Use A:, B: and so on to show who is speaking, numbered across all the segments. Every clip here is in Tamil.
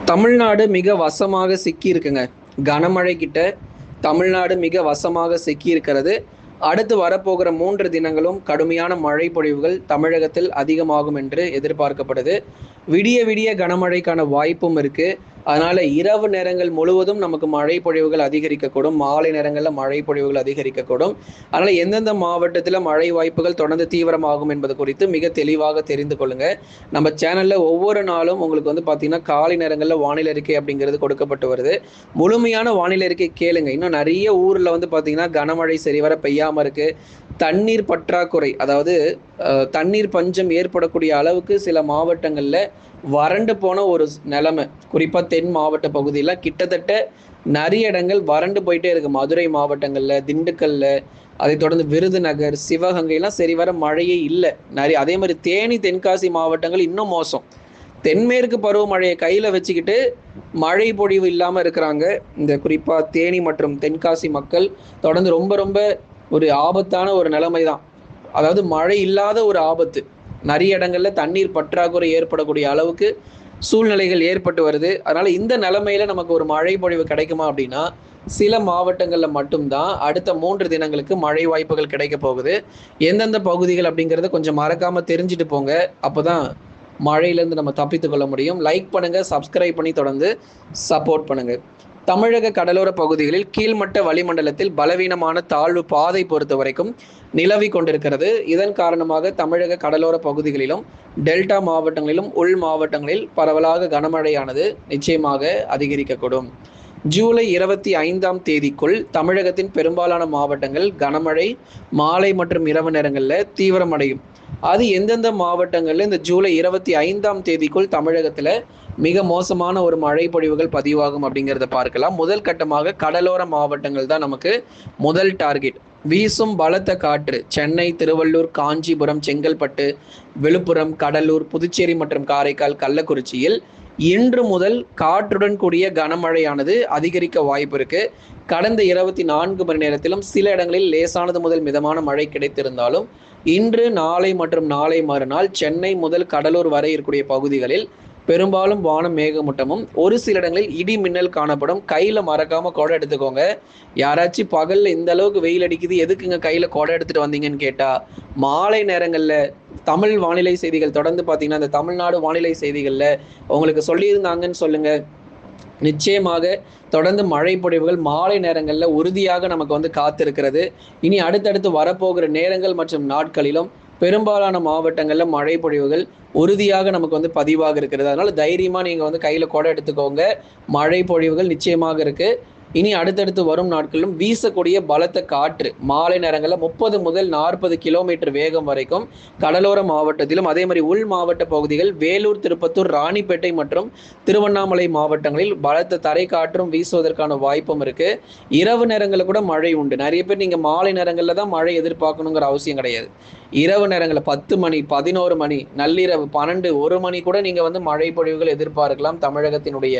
A: தமிழ்நாடு மிக வசமாக சிக்கி இருக்குங்க. கனமழை கிட்ட தமிழ்நாடு மிக வசமாக சிக்கி இருக்கிறது. அடுத்து வரப்போகிற 3 தினங்களும் கடுமையான மழை பொழிவுகள் தமிழகத்தில் அதிகமாகும் என்று எதிர்பார்க்கப்படுது. விடிய விடிய கனமழைக்கான வாய்ப்பும் இருக்கு. அதனால இரவு நேரங்கள் முழுவதும் நமக்கு மழை பொழிவுகள் அதிகரிக்கக்கூடும். மாலை நேரங்கள்ல மழை பொழிவுகள் அதிகரிக்கக்கூடும். அதனால எந்தெந்த மாவட்டத்துல மழை வாய்ப்புகள் தொடர்ந்து தீவிரமாகும் என்பது குறித்து மிக தெளிவாக தெரிந்து கொள்ளுங்க. நம்ம சேனல்ல ஒவ்வொரு நாளும் உங்களுக்கு பார்த்தீங்கன்னா, காலை நேரங்கள்ல வானிலை அறிக்கை அப்படிங்கிறது கொடுக்கப்பட்டு வருது. முழுமையான வானிலை அறிக்கை கேளுங்க. இன்னும் நிறைய ஊர்ல பார்த்தீங்கன்னா, கனமழை சரிவர பெய்யாம இருக்கு. தண்ணீர் பற்றாக்குறை, அதாவது தண்ணீர் பஞ்சம் ஏற்படக்கூடிய அளவுக்கு சில மாவட்டங்கள்ல வறண்டு போன ஒரு நிலைமை. குறிப்பா தென் மாவட்ட பகுதியில கிட்டத்தட்ட நிறைய இடங்கள் வறண்டு போயிட்டே இருக்கு. மதுரை மாவட்டங்கள்ல, திண்டுக்கல்ல, அதை தொடர்ந்து விருதுநகர், சிவகங்கைலாம் சரிவர மழையே இல்லை. அதே மாதிரி தேனி, தென்காசி மாவட்டங்கள் இன்னும் மோசம். தென்மேற்கு பருவமழையை கையில வச்சுக்கிட்டு மழை பொழிவு இல்லாம இருக்கிறாங்க. இந்த குறிப்பா தேனி மற்றும் தென்காசி மக்கள் தொடர்ந்து ரொம்ப ரொம்ப ஒரு ஆபத்தான ஒரு நிலைமை தான். அதாவது மழை இல்லாத ஒரு ஆபத்து. நிறைய இடங்கள்ல தண்ணீர் பற்றாக்குறை ஏற்படக்கூடிய அளவுக்கு சூழ்நிலைகள் ஏற்பட்டு வருது. அதனால இந்த நிலைமையில நமக்கு ஒரு மழை பொழிவு கிடைக்குமா அப்படின்னா, சில மாவட்டங்கள்ல மட்டும்தான் அடுத்த 3 தினங்களுக்கு மழை வாய்ப்புகள் கிடைக்க போகுது. எந்தெந்த பகுதிகள் அப்படிங்கிறத கொஞ்சம் மறக்காம தெரிஞ்சுட்டு போங்க. அப்போதான் மழையிலேருந்து நம்ம தப்பித்து கொள்ள முடியும். லைக் பண்ணுங்க, சப்ஸ்கிரைப் பண்ணி தொடர்ந்து சப்போர்ட் பண்ணுங்க. தமிழக கடலோர பகுதிகளில் கீழ்மட்ட வளிமண்டலத்தில் பலவீனமான தாழ்வு பாதை பொறுத்த வரைக்கும் நிலவி கொண்டிருக்கிறது. இதன் காரணமாக தமிழக கடலோர பகுதிகளிலும் டெல்டா மாவட்டங்களிலும் உள் மாவட்டங்களில் பரவலாக கனமழையானது நிச்சயமாக அதிகரிக்கக்கூடும். ஜூலை 25ஆம் தேதிக்குள் தமிழகத்தின் பெரும்பாலான மாவட்டங்கள் கனமழை மாலை மற்றும் இரவு நேரங்களில் தீவிரமடையும். அது எந்தெந்த மாவட்டங்கள்ல இந்த ஜூலை 25ஆம் தேதிக்குள் தமிழகத்துல மிக மோசமான ஒரு மழை பொழிவுகள் பதிவாகும் அப்படிங்கிறத பார்க்கலாம். முதல் கட்டமாக கடலோர மாவட்டங்கள் தான் நமக்கு முதல் டார்கெட். வீசும் பலத்த காற்று சென்னை, திருவள்ளூர், காஞ்சிபுரம், செங்கல்பட்டு, விழுப்புரம், கடலூர், புதுச்சேரி மற்றும் காரைக்கால், கள்ளக்குறிச்சியில் இன்று முதல் காற்றுடன் கூடிய கனமழையானது அதிகரிக்க வாய்ப்பு இருக்கு. கடந்த 24 மணி நேரத்திலும் சில இடங்களில் லேசானது முதல் மிதமான மழை கிடைத்திருந்தாலும் இன்று, நாளை மற்றும் நாளை மறுநாள் சென்னை முதல் கடலூர் வரை இருக்கக்கூடிய பகுதிகளில் பெரும்பாலும் வானம் மேகமூட்டமும் ஒரு சில இடங்களில் இடி மின்னல் காணப்படும். கையில மறக்காம கொடை எடுத்துக்கோங்க. யாராச்சும் பகல்ல இந்த அளவுக்கு வெயில் அடிக்குது, எதுக்குங்க கையில கொடை எடுத்துட்டு வந்தீங்கன்னு கேட்டா, மாலை நேரங்கள்ல தமிழ் வானிலை செய்திகள் தொடர்ந்து பார்த்தீங்கன்னா, இந்த தமிழ்நாடு வானிலை செய்திகள்ல உங்களுக்கு சொல்லியிருந்தாங்கன்னு சொல்லுங்க. நிச்சயமாக தொடர்ந்து மழை பொழிவுகள் மாலை நேரங்களில் உறுதியாக நமக்கு காத்திருக்கிறது. இனி அடுத்தடுத்து வரப்போகிற நேரங்கள் மற்றும் நாட்களிலும் பெரும்பாலான மாவட்டங்களில் மழை பொழிவுகள் உறுதியாக நமக்கு பதிவாக இருக்கிறது. அதனால தைரியமா நீங்க கையில கொடை எடுத்துக்கோங்க. மழை பொழிவுகள் நிச்சயமாக இருக்கு. இனி அடுத்தடுத்து வரும் நாட்களிலும் வீசக்கூடிய பலத்த காற்று மாலை நேரங்களில் 30 முதல் 40 கிலோமீட்டர் வேகம் வரைக்கும் கடலோர மாவட்டத்திலும், அதே மாதிரி உள் மாவட்ட பகுதிகள் வேலூர், திருப்பத்தூர், ராணிப்பேட்டை மற்றும் திருவண்ணாமலை மாவட்டங்களில் பலத்த தரை காற்றும் வீசுவதற்கான வாய்ப்பும் இருக்கு. இரவு நேரங்களில் கூட மழை உண்டு. நிறைய பேர் நீங்க மாலை நேரங்களில் தான் மழை எதிர்பார்க்கணுங்கிற அவசியம் கிடையாது. இரவு நேரங்களில் 10 மணி, 11 மணி, நள்ளிரவு 12, 1 மணி கூட நீங்க மழை பொழிவுகள் எதிர்பார்க்கலாம் தமிழகத்தினுடைய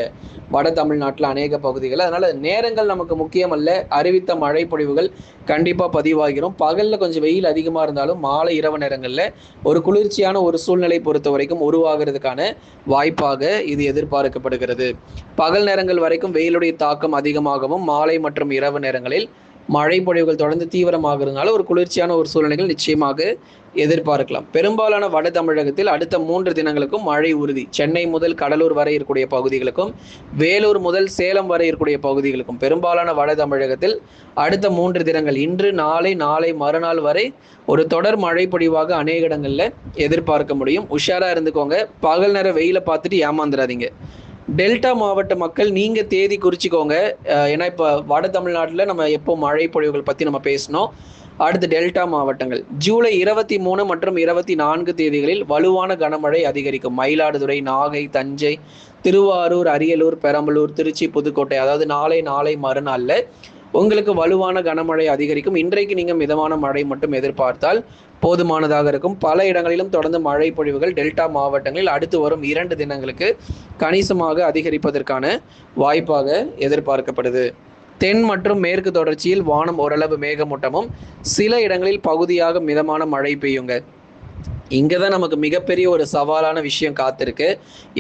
A: வட தமிழ்நாட்டில் அநேக பகுதிகள். அதனால நேரங்கள் நமக்கு முக்கியம் அல்ல. அறிவித்த மழை பொழிவுகள் கண்டிப்பா பதிவாகிறோம். பகல்ல கொஞ்சம் வெயில் அதிகமா இருந்தாலும் மாலை இரவு நேரங்கள்ல ஒரு குளிர்ச்சியான ஒரு சூழ்நிலை பொறுத்த வரைக்கும் உருவாகிறதுக்கான வாய்ப்பாக இது எதிர்பார்க்கப்படுகிறது. பகல் நேரங்கள் வரைக்கும் வெயிலுடைய தாக்கம் அதிகமாகவும் மாலை மற்றும் இரவு நேரங்களில் மழை பொழிவுகள் தொடர்ந்து தீவிரமாகிறதுனால ஒரு குளிர்ச்சியான ஒரு சூழ்நிலைகள் நிச்சயமாக எதிர்பார்க்கலாம். பெரும்பாலான வட தமிழகத்தில் அடுத்த 3 தினங்களுக்கும் மழை உறுதி. சென்னை முதல் கடலூர் வரை இருக்கக்கூடிய பகுதிகளுக்கும், வேலூர் முதல் சேலம் வரை இருக்கக்கூடிய பகுதிகளுக்கும் பெரும்பாலான வட தமிழகத்தில் அடுத்த 3 தினங்கள் இன்று, நாளை, நாளை மறுநாள் வரை ஒரு தொடர் மழை பொழிவாக அநேக இடங்கள்ல எதிர்பார்க்க முடியும். உஷாரா இருந்துக்கோங்க. பகல் நேர வெயில பார்த்துட்டு ஏமாந்துடாதீங்க. டெல்டா மாவட்ட மக்கள் நீங்க தேதி குறிச்சிக்கோங்க. ஏன்னா இப்போ வட தமிழ்நாட்டில் நம்ம எப்போ மழை பொழிவுகள் பற்றி நம்ம பேசணும். அடுத்து டெல்டா மாவட்டங்கள் ஜூலை 23 மற்றும் 24 தேதிகளில் வலுவான கனமழை அதிகரிக்கும். மயிலாடுதுறை, நாகை, தஞ்சை, திருவாரூர், அரியலூர், பெரம்பலூர், திருச்சி, புதுக்கோட்டை, அதாவது நாளை மறுநாள்ல உங்களுக்கு வலுவான கனமழை அதிகரிக்கும். இன்றைக்கு நீங்க மிதமான மழை மட்டும் எதிர்பார்த்தால் போதுமானதாக இருக்கும். பல இடங்களிலும் தொடர்ந்து மழை பொழிவுகள் டெல்டா மாவட்டங்களில் அடுத்து வரும் 2 தினங்களுக்கு கணிசமாக அதிகரிப்பதற்கான வாய்ப்பாக எதிர்பார்க்கப்படுது. தென் மற்றும் மேற்கு தொடர்ச்சியில் வானம் ஓரளவு மேகமூட்டமும் சில இடங்களில் பகுதியாக மிதமான மழை பெய்யுங்க. இங்கே தான் நமக்கு மிகப்பெரிய ஒரு சவாலான விஷயம் காத்திருக்கு.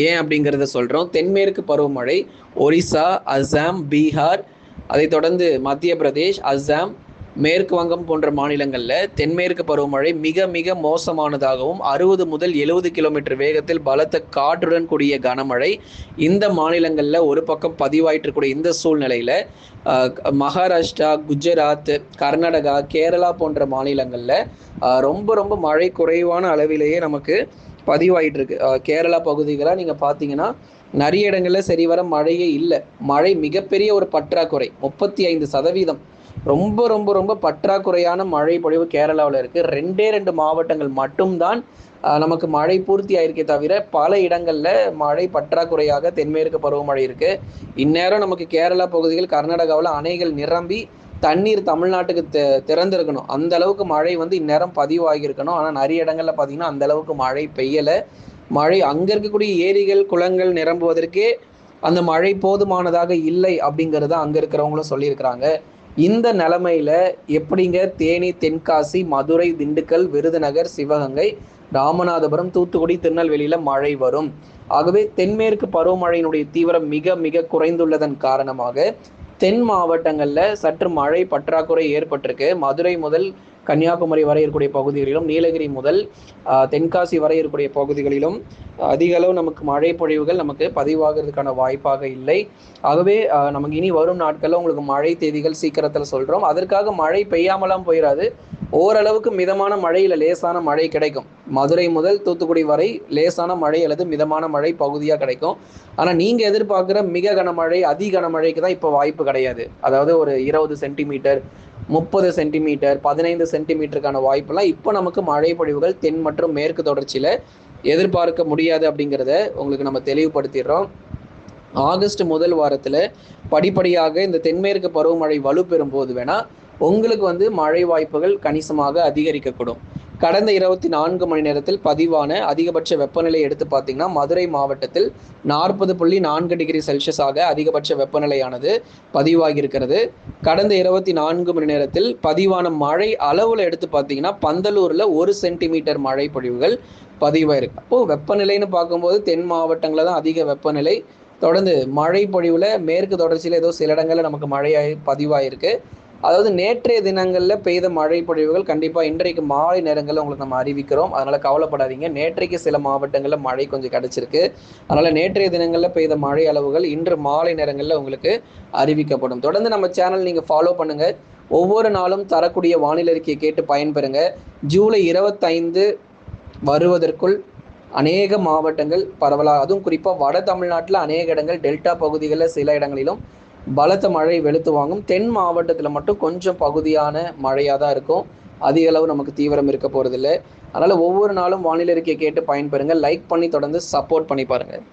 A: ஏன் அப்படிங்கிறத சொல்கிறோம். தென்மேற்கு பருவமழை ஒரிசா, அஸ்ஸாம், பீகார், அதைத் தொடர்ந்து மத்திய பிரதேஷ், அஸ்ஸாம், மேற்கு வங்கம் போன்ற மாநிலங்களில் தென்மேற்கு பருவமழை மிக மிக மோசமானதாகவும் 60 முதல் 70 கிலோமீட்டர் வேகத்தில் பலத்த காற்றுடன் கூடிய கனமழை இந்த மாநிலங்களில் ஒரு பக்கம் பதிவாயிட்டு இருக்கக்கூடிய இந்த சூழ்நிலையில் மகாராஷ்டிரா, குஜராத், கர்நாடகா, கேரளா போன்ற மாநிலங்களில் ரொம்ப ரொம்ப மழை குறைவான அளவிலேயே நமக்கு பதிவாயிட்டு இருக்கு. கேரளா பகுதிகளாக நீங்கள் பார்த்தீங்கன்னா நிறைய இடங்களில் சரிவர மழையே இல்லை. மழை மிகப்பெரிய ஒரு பற்றாக்குறை, 35% ரொம்ப ரொம்ப ரொம்ப பற்றாக்குறையான மழை பொழிவு கேரளாவில் இருக்குது. 2 மாவட்டங்கள் மட்டும்தான் நமக்கு மழை பூர்த்தி ஆயிருக்கே தவிர பல இடங்களில் மழை பற்றாக்குறையாக தென்மேற்கு பருவமழை இருக்குது. இந்நேரம் நமக்கு கேரளா பகுதிகள், கர்நாடகாவில் அணைகள் நிரம்பி தண்ணீர் தமிழ்நாட்டுக்கு திறந்திருக்கணும். அந்த அளவுக்கு மழை வந்து இந்நேரம் பதிவாகியிருக்கணும். ஆனால் நிறைய இடங்களில் பார்த்தீங்கன்னா அந்த அளவுக்கு மழை பெய்யலை. மழை அங்கே இருக்கக்கூடிய ஏரிகள், குளங்கள் நிரம்புவதற்கே அந்த மழை போதுமானதாக இல்லை அப்படிங்கிறத அங்கே இருக்கிறவங்களும் சொல்லியிருக்கிறாங்க. இந்த நிலைமையில எப்படிங்க தேனி, தென்காசி, மதுரை, திண்டுக்கல், விருதுநகர், சிவகங்கை, ராமநாதபுரம், தூத்துக்குடி, திருநெல்வேலியில மழை வரும்? ஆகவே தென்மேற்கு பருவமழையினுடைய தீவிரம் மிக மிக குறைந்துள்ளதன் காரணமாக தென் மாவட்டங்கள்ல சற்று மழை பற்றாக்குறை ஏற்பட்டிருக்கு. மதுரை முதல் கன்னியாகுமரி வரை இருக்கக்கூடிய பகுதிகளிலும், நீலகிரி முதல் தென்காசி வரை இருக்கக்கூடிய பகுதிகளிலும் அதிக அளவு நமக்கு மழை பொழிவுகள் நமக்கு பதிவாகிறதுக்கான வாய்ப்பாக இல்லை. ஆகவே நமக்கு இனி வரும் நாட்களில் உங்களுக்கு மழை தேதிகள் சீக்கிரத்தில் சொல்கிறோம். அதற்காக மழை பெய்யாமலாம் போயிடாது. ஓரளவுக்கு மிதமான மழை இல்லை லேசான மழை கிடைக்கும். மதுரை முதல் தூத்துக்குடி வரை லேசான மழை அல்லது மிதமான மழை பகுதியாக கிடைக்கும். ஆனால் நீங்கள் எதிர்பார்க்குற மிக கனமழை, அதி கனமழைக்கு தான் இப்போ வாய்ப்பு கிடையாது. அதாவது ஒரு 20 சென்டிமீட்டர், 30 சென்டிமீட்டர், 15 சென்டிமீட்டருக்கான வாய்ப்பெல்லாம் இப்போ நமக்கு மழை பொழிவுகள் தென் மற்றும் மேற்கு தொடர்ச்சியில் எதிர்பார்க்க முடியாது அப்படிங்கிறத உங்களுக்கு நம்ம தெளிவுபடுத்திடுறோம். ஆகஸ்ட் முதல் வாரத்தில் படிப்படியாக இந்த தென்மேற்கு பருவமழை வலுப்பெறும் போது வேணால் உங்களுக்கு வந்து மழை வாய்ப்புகள் கணிசமாக அதிகரிக்கக்கூடும். கடந்த 24 மணி நேரத்தில் பதிவான அதிகபட்ச வெப்பநிலை எடுத்து பார்த்தீங்கன்னா மதுரை மாவட்டத்தில் 40.4 டிகிரி செல்சியஸாக அதிகபட்ச வெப்பநிலையானது பதிவாகியிருக்கிறது. கடந்த 24 மணி நேரத்தில் பதிவான மழை அளவில் எடுத்து பார்த்தீங்கன்னா பந்தலூரில் 1 சென்டிமீட்டர் மழை பொழிவுகள் பதிவாயிருக்கு. அப்போது வெப்பநிலைன்னு பார்க்கும்போது தென் மாவட்டங்களில் தான் அதிக வெப்பநிலை. தொடர்ந்து மழை பொழிவில் மேற்கு தொடர்ச்சியில் ஏதோ சில இடங்களில் நமக்கு மழையாகி பதிவாயிருக்கு. அதாவது நேற்றைய தினங்களில் பெய்த மழை பொழிவுகள் கண்டிப்பாக இன்றைக்கு மாலை நேரங்களில் உங்களுக்கு நம்ம அறிவிக்கிறோம். அதனால் கவலைப்படாதீங்க. நேற்றைக்கு சில மாவட்டங்களில் மழை கொஞ்சம் கிடச்சிருக்கு. அதனால் நேற்றைய தினங்களில் பெய்த மழை அளவுகள் இன்று மாலை நேரங்களில் உங்களுக்கு அறிவிக்கப்படும். தொடர்ந்து நம்ம சேனல் நீங்கள் ஃபாலோ பண்ணுங்கள். ஒவ்வொரு நாளும் தரக்கூடிய வானிலை அறிக்கையை கேட்டு பயன்பெறுங்க. ஜூலை 25 வருவதற்குள் அநேக மாவட்டங்கள் பரவலாக, அதுவும் குறிப்பாக வட தமிழ்நாட்டில் அநேக இடங்கள், டெல்டா பகுதிகளில் சில இடங்களிலும் பலத்த மழை வெளுத்து வாங்கும். தென் மாவட்டத்தில் மட்டும் கொஞ்சம் பகுதியான மழையாக தான் இருக்கும். அதிக அளவு நமக்கு தீவிரம் இருக்க போகிறதில்லை. அதனால் ஒவ்வொரு நாளும் வானிலை அறிக்கையை கேட்டு பயன்பெறுங்க. லைக் பண்ணி தொடர்ந்து சப்போர்ட் பண்ணி பாருங்கள்.